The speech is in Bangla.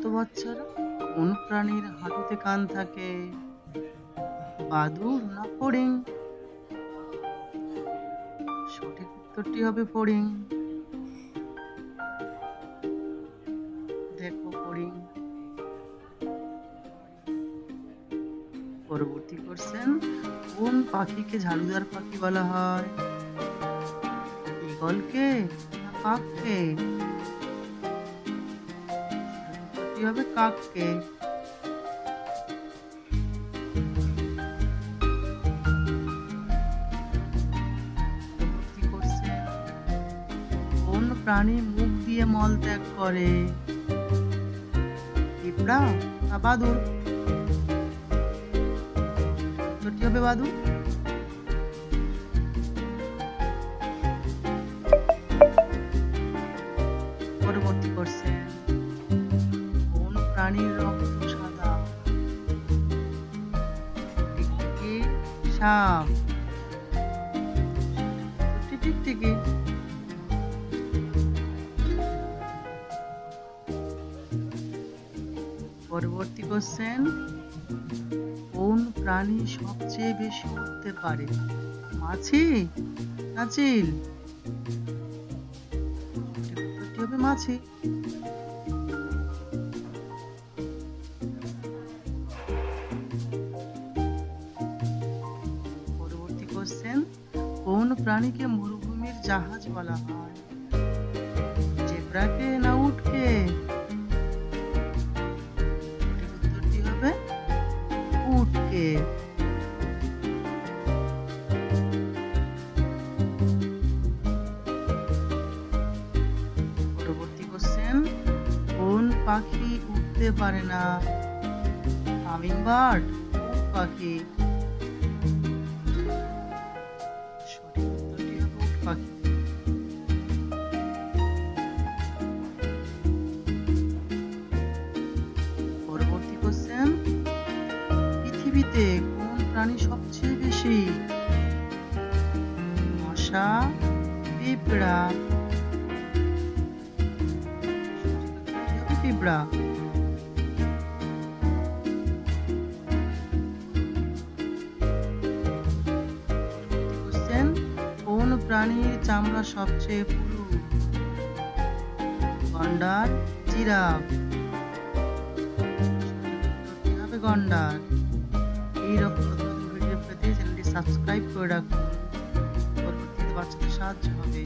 তো বাচ্চারা, কোন প্রাণীর হাঁটুতে কান থাকে? বাদুড় না ফড়িং? সঠিক উত্তরটি হবে ফড়িং। দেখো ফড়িং। পরবর্তী কোশ্চেন, কোন পাখিকে ঝাড়ুদার পাখি বলা হয়? ঈগলকে না কাককে? উত্তরটি হবে কাককে। পরবর্তী কোশ্চেন, কোন প্রাণী মুখ দিয়ে মল ত্যাগ করে? পিঁপড়া না বাদুড়? উত্তরটি হবে বাদুড়। পরবর্তী কোশ্চেন, কোন প্রাণীর রক্ত সাদা? টিকটিকি, সাপ? উত্তরটি টিকটিকি। পরবর্তী কোশ্চেন, কোন প্রাণী সবচেয়ে বেশি উড়তে পারে? মাছি না চিল? উত্তরটি হবে মাছি। পরবর্তী কোশ্চেন, কোন প্রাণীকে মরুভূমির জাহাজ বলা হয়? জেব্রাকে না উটকে? উত্তরটি হবে উটকে। পরবর্তী কোশ্চেন, কোন পাখি উড়তে পারে না? হামিং বার্ড, উট পাখি? সঠিক উত্তরটি হবে উট পাখি। পরবর্তী কোশ্চেন, পৃথিবীতে কোন প্রাণী সবচেয়ে বেশি? মশা, পিঁপড়া? পিঁপড়া। কোশ্চেন, কোন প্রাণীর চামড়া সবচেয়ে পুরু? গন্ডার, জিরাফ? হবে গন্ডার। এইরকম নতুন ভিডিও পেতে চ্যানেলটি সাবস্ক্রাইব করে রাখুন, পরবর্তীতে বাচ্চাদের সাহায্য হবে।